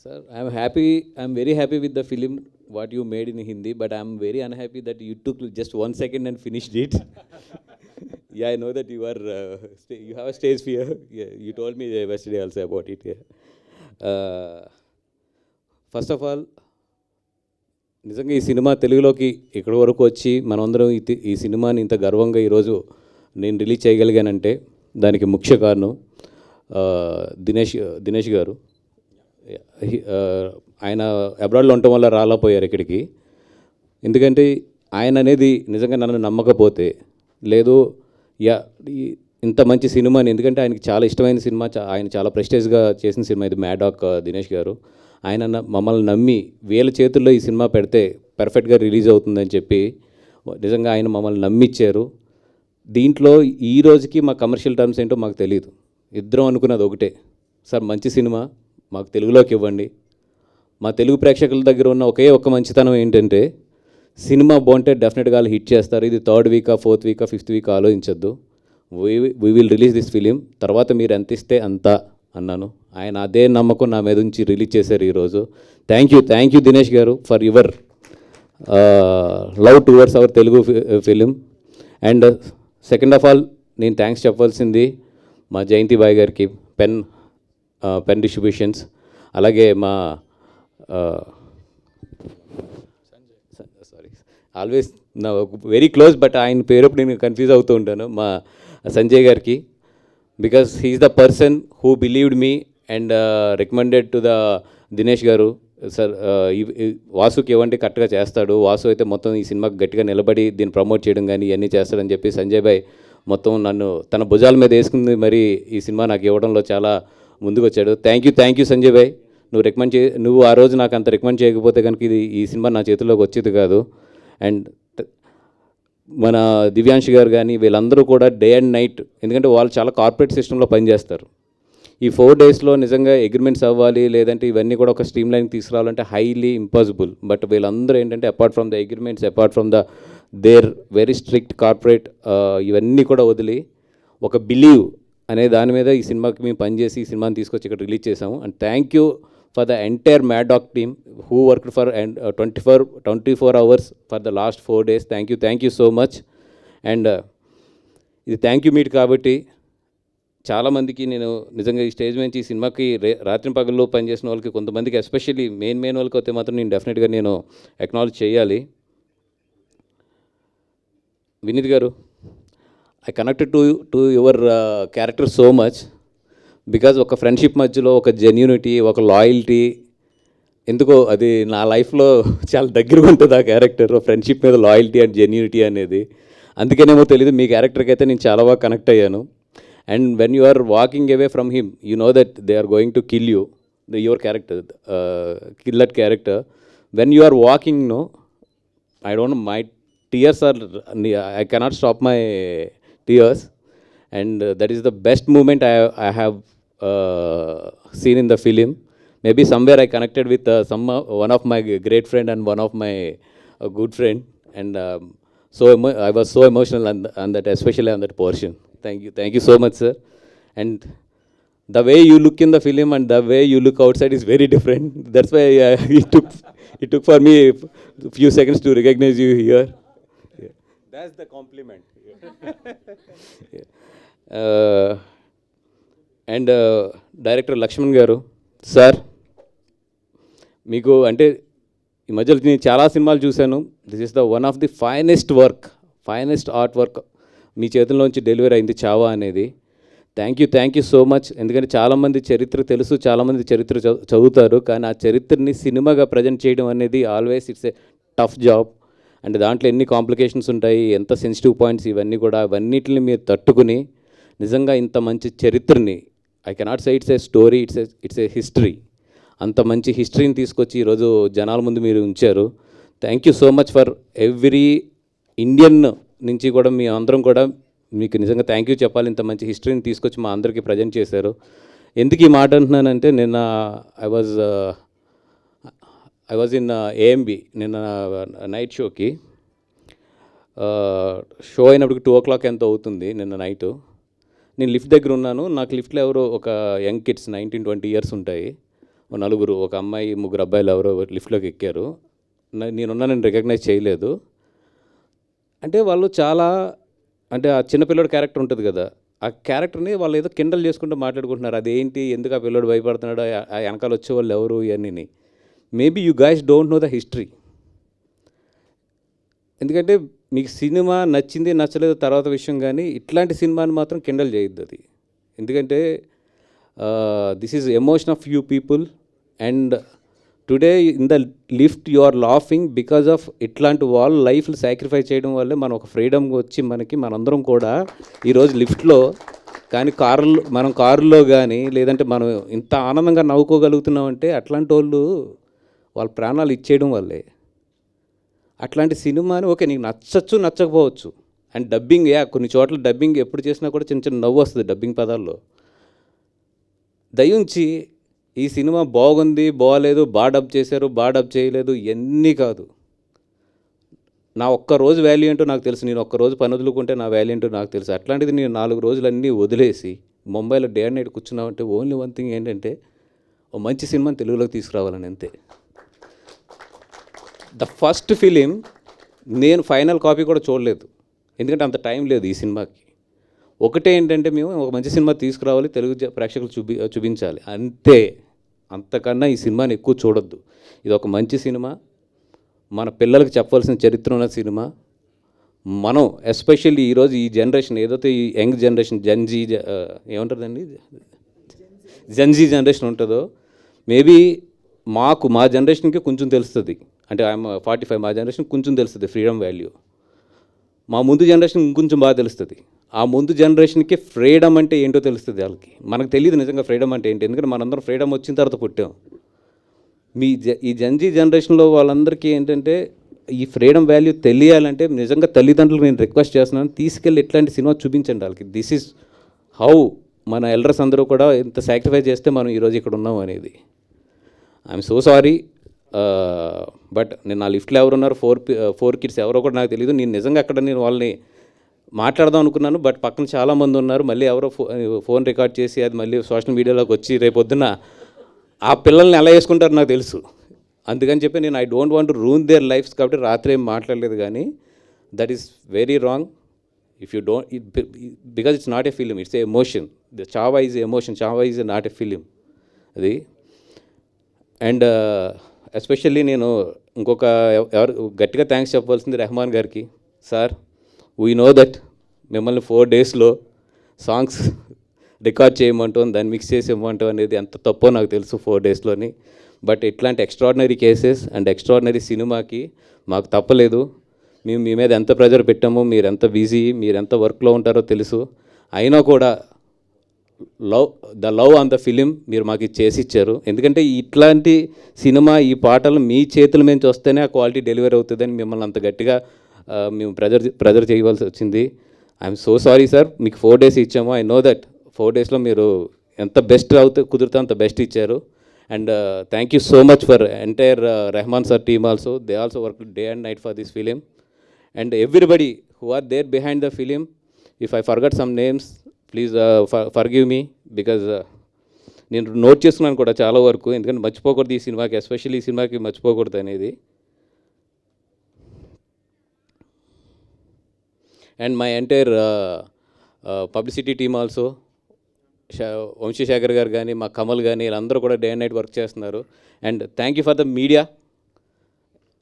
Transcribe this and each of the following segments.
Sir, I'm happy. I'm very happy with the film what you made in Hindi, but I'm very unhappy that you took just 1 second and finished it. Yeah, I know that you are you have a stage fear. Yeah, you told me yesterday also about it. Yeah. First of all నిజంగా ఈ cinema తెలుగులోకి ఇక్కడి వరకు వచ్చి మనమందరం ఈ సినిమాని ఇంత గర్వంగా ఈరోజు నేను రిలీజ్ చేయగలిగానంటే దానికి ముఖ్య కారణం దినేష్ గారు. ఆయన అబ్రాడ్లో ఉండటం వల్ల రాలేకపోయారు ఇక్కడికి. ఎందుకంటే ఆయన అనేది నిజంగా నన్ను నమ్మకపోతే లేదు ఇంత మంచి సినిమాని, ఎందుకంటే ఆయనకి చాలా ఇష్టమైన సినిమా, ఆయన చాలా ప్రెస్టేజ్గా చేసిన సినిమా ఇది మ్యాడాక్ దినేష్ గారు. ఆయన మమ్మల్ని నమ్మి వీళ్ళ చేతుల్లో ఈ సినిమా పెడితే పర్ఫెక్ట్గా రిలీజ్ అవుతుందని చెప్పి నిజంగా ఆయన మమ్మల్ని నమ్మిచ్చారు. దీంట్లో ఈ రోజుకి మా కమర్షియల్ టర్మ్స్ ఏంటో మాకు తెలియదు. ఇద్దరం అనుకున్నది ఒకటే, సార్ మంచి సినిమా మాకు తెలుగులోకి ఇవ్వండి. మా తెలుగు ప్రేక్షకుల దగ్గర ఉన్న ఒక్క మంచితనం ఏంటంటే సినిమా బాగుంటే డెఫినెట్గా వాళ్ళు హిట్ చేస్తారు. ఇది 3rd వీకా 4th వీకా 5th వీక్ ఆలోచించద్దు. We will release this film, తర్వాత మీరు ఎంత ఇస్తే అంత అన్నాను. ఆయన అదే నమ్మకం నా మీద నుంచి రిలీజ్ చేశారు ఈరోజు. థ్యాంక్ యూ దినేష్ గారు for your love towards our Telugu film. And second of all నేను థ్యాంక్స్ చెప్పాల్సింది మా జయంతి బాయ్ గారికి, పెన్ డిస్ట్రిబ్యూషన్స్, అలాగే మా సారీ ఆల్వేస్ నా వెరీ క్లోజ్ బట్ ఆయన పేరు నేను కన్ఫ్యూజ్ అవుతూ ఉంటాను, మా సంజయ్ గారికి. Because he's the person who believed me and recommended to the Dinesh గారు. సార్ వాసుకి ఇవ్వండి కరెక్ట్గా చేస్తాడు, వాసు అయితే మొత్తం ఈ సినిమాకి గట్టిగా నిలబడి దీన్ని ప్రమోట్ చేయడం కానీ ఇవన్నీ చేస్తాడని చెప్పి సంజయ్ భాయ్ మొత్తం నన్ను తన భుజాల మీద వేసుకుంది. మరి ఈ సినిమా నాకు ఇవ్వడంలో చాలా ముందుకు వచ్చాడు. థ్యాంక్ యూ సంజయ్ భాయ్. నువ్వు ఆ రోజు నాకు అంత రికమెండ్ చేయకపోతే కనుక ఈ సినిమా నా చేతుల్లోకి వచ్చేది కాదు. అండ్ మన దివ్యాంష్ గారు కానీ వీళ్ళందరూ కూడా డే అండ్ నైట్, ఎందుకంటే వాళ్ళు చాలా కార్పొరేట్ సిస్టంలో పనిచేస్తారు. ఈ 4 డేస్లో నిజంగా అగ్రిమెంట్స్ అవ్వాలి, లేదంటే ఇవన్నీ కూడా ఒక స్ట్రీమ్ లైన్ తీసుకురావాలంటే హైలీ ఇంపాసిబుల్. బట్ వీళ్ళందరూ ఏంటంటే apart from the agreements, apart from the their very strict corporate ఇవన్నీ కూడా వదిలి ఒక బిలీవ్ అనే దాని మీద ఈ సినిమాకి మేము పనిచేసి ఈ సినిమాని తీసుకొచ్చి ఇక్కడ రిలీజ్ చేసాము. And thank you for the entire Maddock team who worked for 24 hours for the last 4 days. Thank you so much. And ఇది థ్యాంక్ యూ మీట్ కాబట్టి చాలామందికి నేను నిజంగా ఈ స్టేజ్ నుంచి ఈ సినిమాకి రాత్రి పగల్లో పనిచేసిన వాళ్ళకి కొంతమందికి ఎస్పెషల్లీ మెయిన్ వాళ్ళకి అయితే మాత్రం నేను డెఫినెట్గా నేను అక్నాలెడ్జ్ చేయాలి. వినీత్ గారు, I connected to your character so much because ఒక ఫ్రెండ్షిప్ మధ్యలో ఒక జెన్యూనిటీ, ఒక లాయల్టీ, ఎందుకో అది నా లైఫ్లో చాలా దగ్గరగా ఉంటుంది ఆ క్యారెక్టర్. ఫ్రెండ్షిప్ మీద లాయల్టీ అండ్ జెన్యూనిటీ అనేది, అందుకనేమో తెలియదు మీ క్యారెక్టర్కి అయితే నేను చాలా బాగా కనెక్ట్ అయ్యాను. And when you are walking away from him, you know that they are going to kill you, your character, kill that character. When you are walking, no, I don't know, my tears are, I cannot stop my tears, and that is the best moment I have seen in the film. Maybe somewhere I connected with one of my great friend and one of my good friend, and I was so emotional on that, especially on that portion. Thank you so much, sir. And the way you look in the film and the way you look outside is very different. That's why it took for me a few seconds to recognize you here. That's the compliment. And director Lakshman గారు, sir మీకు అంటే ఈ మధ్యలో నేను చాలా సినిమాలు చూశాను. This is the one of the finest art work మీ చేతుల్లోంచి డెలివరీ అయింది చావా అనేది. Thank you so much. ఎందుకంటే చాలామంది చరిత్ర తెలుసు, చాలామంది చరిత్ర చదువుతారు, కానీ ఆ చరిత్రని సినిమాగా ప్రజెంట్ చేయడం అనేది always it's a tough job. And దాంట్లో ఎన్ని కాంప్లికేషన్స్ ఉంటాయి, ఎంత సెన్సిటివ్ పాయింట్స్, ఇవన్నీ కూడా అవన్నిటిని మీరు తట్టుకుని నిజంగా ఇంత మంచి చరిత్రని, I cannot say it's a story, it's a history, అంత మంచి హిస్టరీని తీసుకొచ్చి ఈరోజు జనాల ముందు మీరు ఉంచారు. Thank you so much for every Indian నుంచి కూడా మీ అందరం కూడా మీకు నిజంగా థ్యాంక్ యూ చెప్పాలి. ఇంత మంచి హిస్టరీని తీసుకొచ్చి మా అందరికీ ప్రజెంట్ చేశారు. ఎందుకు ఈ మాట అంటున్నానంటే, నిన్న ఐ వాజ్ ఇన్ AMB నిన్న నైట్ షోకి. షో అయినప్పటికి 2 o'clock ఎంతో అవుతుంది నిన్న నైటు. నేను లిఫ్ట్ దగ్గర ఉన్నాను. నాకు లిఫ్ట్లో ఎవరో ఒక యంగ్ కిడ్స్ 19-20 years ఉంటాయి, నలుగురు, ఒక అమ్మాయి, ముగ్గురు అబ్బాయిలు ఎవరో లిఫ్ట్లోకి ఎక్కారు. నేనున్నానని రికగ్నైజ్ చేయలేదు. అంటే వాళ్ళు చాలా, అంటే ఆ చిన్నపిల్లడు క్యారెక్టర్ ఉంటుంది కదా, ఆ క్యారెక్టర్ని వాళ్ళు ఏదో కిండల్ చేసుకుంటూ మాట్లాడుకుంటున్నారు. అదేంటి, ఎందుకు ఆ పిల్లడు భయపడుతున్నాడు, ఆ వెనకాల వచ్చేవాళ్ళు ఎవరు, ఇవన్నీ. Maybe you guys don't know the history. ఎందుకంటే మీకు సినిమా నచ్చింది నచ్చలేదు తర్వాత విషయం, కానీ ఇట్లాంటి సినిమాని మాత్రం కిండల్ చేయొద్దు అది. ఎందుకంటే this is emotion of you people, and today in the lift you are laughing because of ఇట్లాంటి వాళ్ళు లైఫ్లు సాక్రిఫైస్ చేయడం వల్లే మనం ఒక ఫ్రీడమ్ వచ్చి మనందరం కూడా ఈరోజు లిఫ్ట్లో కానీ మనం కారులో కానీ లేదంటే మనం ఇంత ఆనందంగా నవ్వుకోగలుగుతున్నామంటే అట్లాంటి వాళ్ళు వాళ్ళ ప్రాణాలు ఇచ్చేయడం వల్లే. అట్లాంటి సినిమాని ఓకే నీకు నచ్చచ్చు నచ్చకపోవచ్చు, అండ్ డబ్బింగ్ కొన్ని చోట్ల డబ్బింగ్ ఎప్పుడు చేసినా కూడా చిన్న చిన్న నవ్వు వస్తుంది డబ్బింగ్ పదాల్లో. దయించి ఈ సినిమా బాగుంది బాగలేదు, బాగా డబ్ చేశారు బాగా డబ్ చేయలేదు ఇవన్నీ కాదు. నా ఒక్కరోజు వాల్యూ ఏంటో నాకు తెలుసు, నేను ఒక్కరోజు పని వదులుకుంటే నా వాల్యూ ఏంటో నాకు తెలుసు. అట్లాంటిది నేను 4 రోజులన్నీ వదిలేసి ముంబైలో డే అండ్ నైట్ కూర్చున్నామంటే ఓన్లీ వన్ థింగ్ ఏంటంటే ఓ మంచి సినిమాని తెలుగులోకి తీసుకురావాలని, అంతే. ద ఫస్ట్ ఫిలిం నేను ఫైనల్ కాపీ కూడా చూడలేదు, ఎందుకంటే అంత టైం లేదు ఈ సినిమాకి. ఒకటే ఏంటంటే మేము ఒక మంచి సినిమా తీసుకురావాలి, తెలుగు ప్రేక్షకులు చూపించాలి, అంతే. అంతకన్నా ఈ సినిమాని ఎక్కువ చూడొద్దు. ఇది ఒక మంచి సినిమా, మన పిల్లలకి చెప్పాల్సిన చరిత్ర ఉన్న సినిమా. మనం ఎస్పెషల్లీ ఈరోజు ఈ జనరేషన్ ఏదైతే ఈ యంగ్ జనరేషన్ ఏమంటుందండి జెన్జీ జనరేషన్ ఉంటుందో, మేబీ మా జనరేషన్కి కొంచెం తెలుస్తుంది. అంటే ఐఎమ్ 45, మా జనరేషన్ కొంచెం తెలుస్తుంది ఫ్రీడమ్ వాల్యూ. మా ముందు జనరేషన్ ఇంకొంచెం బాగా తెలుస్తుంది. ఆ ముందు జనరేషన్కి ఫ్రీడమ్ అంటే ఏంటో తెలుస్తుంది వాళ్ళకి. మనకు తెలియదు నిజంగా ఫ్రీడమ్ అంటే ఏంటి, ఎందుకంటే మనందరం ఫ్రీడమ్ వచ్చిన తర్వాత పుట్టాం. ఈ జెన్జీ జనరేషన్లో వాళ్ళందరికీ ఏంటంటే ఈ ఫ్రీడమ్ వాల్యూ తెలియాలంటే నిజంగా తల్లిదండ్రులకు నేను రిక్వెస్ట్ చేస్తున్నాను, తీసుకెళ్ళి ఇట్లాంటి సినిమా చూపించండి వాళ్ళకి. దిస్ ఈజ్ హౌ మన ఎల్డర్స్ అందరూ కూడా ఇంత సాక్రిఫైస్ చేస్తే మనం ఈరోజు ఇక్కడ ఉన్నాం అనేది. ఐఎమ్ సో సారీ, బట్ నేను నా లిఫ్ట్లో ఎవరున్నారు, 4 కిడ్స్ ఎవరో కూడా నాకు తెలియదు. నేను నిజంగా అక్కడ నేను వాళ్ళని మాట్లాడదాం అనుకున్నాను, బట్ పక్కన చాలామంది ఉన్నారు. మళ్ళీ ఎవరో ఫోన్ రికార్డ్ చేసి అది మళ్ళీ సోషల్ మీడియాలోకి వచ్చి రేపొద్దున ఆ పిల్లల్ని ఎలా వేసుకుంటారో నాకు తెలుసు. అందుకని చెప్పి నేను I don't want to ruin there lifes, కాబట్టి రాత్రి ఏం మాట్లాడలేదు. కానీ that is very wrong. If you don't, because it's not a film, it's a emotion. The Chhaava is emotion, Chhaava is not a film అది. అండ్ ఎస్పెషల్లీ నేను ఇంకొక ఎవరు గట్టిగా థ్యాంక్స్ చెప్పవలసింది రెహమాన్ గారికి. సార్, వీ నో దట్ మిమ్మల్ని 4 డేస్లో సాంగ్స్ రికార్డ్ చేయమంటాం, దాన్ని మిక్స్ చేసి ఇవ్వమంటాం అనేది ఎంత తప్పో నాకు తెలుసు 4 డేస్లోని. బట్ ఇట్లాంటి ఎక్స్ట్రాడినరీ కేసెస్ అండ్ ఎక్స్ట్రాడినరీ సినిమాకి మాకు తప్పలేదు. మేము మీ మీద ఎంత ప్రెజర్ పెట్టామో, మీరు ఎంత బిజీ, మీరు ఎంత వర్క్లో ఉంటారో తెలుసు. అయినా కూడా the love on the film మీరు మాకు చేసి ఇచ్చారు. ఎందుకంటే ఇట్లాంటి సినిమా, ఈ పాటలు మీ చేతుల నుంచి వస్తేనే ఆ క్వాలిటీ డెలివరీ అవుతుందని మిమ్మల్ని అంత గట్టిగా మేము ప్రెజర్ చేయవలసి వచ్చింది. I'm so sorry sir. మీకు 4 డేస్ ఇచ్చాము. ఐ నో దట్ 4 డేస్లో మీరు ఎంత బెస్ట్ కుదిరితే అంత బెస్ట్ ఇచ్చారు. And thank you so much for entire Rahman sir team also. They also work day and night for this film. And everybody who are there behind the film, if I forgot some names please forgive me, because నేను note చేసుకున్నాను కూడా చాలా వరకు, ఎందుకంటే మర్చిపోకూడదు ఈ సినిమాకి, especially ఈ సినిమాకి మర్చిపోకూడదు అనేది. And my entire publicity team also, Vamsi Sekhar గారు కానీ, మా కమల్ కానీ, వీళ్ళందరూ కూడా డే అండ్ నైట్ వర్క్ చేస్తున్నారు. And thank you for the media.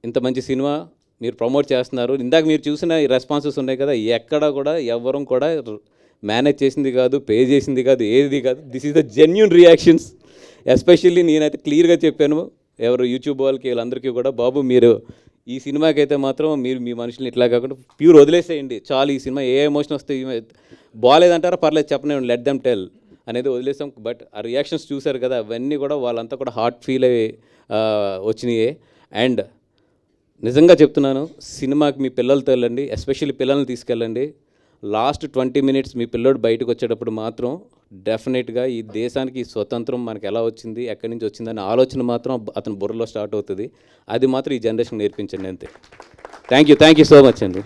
ఇంత మంచి సినిమా మీరు ప్రమోట్ చేస్తున్నారు. ఇందాక మీరు చూసిన ఈ రెస్పాన్సెస్ ఉన్నాయి కదా, ఎక్కడ కూడా ఎవ్వరం కూడా మేనేజ్ చేసింది కాదు, పే చేసింది కాదు, ఏది కాదు. This is the genuine reactions. Especially నేనైతే క్లియర్గా చెప్పాను ఎవరు యూట్యూబ్ వాళ్ళకి వీళ్ళందరికీ కూడా, బాబు మీరు ఈ సినిమాకి అయితే మాత్రం మీరు మీ మనుషుల్ని ఇట్లా కాకుండా ప్యూర్ వదిలేసేయండి చాలు. ఈ సినిమా ఏ ఎమోషన్ వస్తే బాగాలేదంటారా పర్లేదు చెప్పనివ్వండి, లెట్ దెమ్ టెల్ అనేది వదిలేసాం. బట్ ఆ రియాక్షన్స్ చూశారు కదా, అవన్నీ కూడా వాళ్ళంతా కూడా హార్ట్ ఫీల్ అయ్యి వచ్చినాయి. అండ్ నిజంగా చెప్తున్నాను, సినిమాకి మీ పిల్లలతో వెళ్ళండి, ఎస్పెషల్లీ పిల్లల్ని తీసుకెళ్ళండి. లాస్ట్ 20 మినిట్స్ మీ పిల్లోడు బయటకు వచ్చేటప్పుడు మాత్రం డెఫినెట్గా ఈ దేశానికి ఈ స్వతంత్రం మనకు ఎలా వచ్చింది, ఎక్కడి నుంచి వచ్చిందనే ఆలోచన మాత్రం అతని బుర్రలో స్టార్ట్ అవుతుంది. అది మాత్రం ఈ జనరేషన్ నేర్పించండి అంతే. థ్యాంక్ యూ సో మచ్ అండి.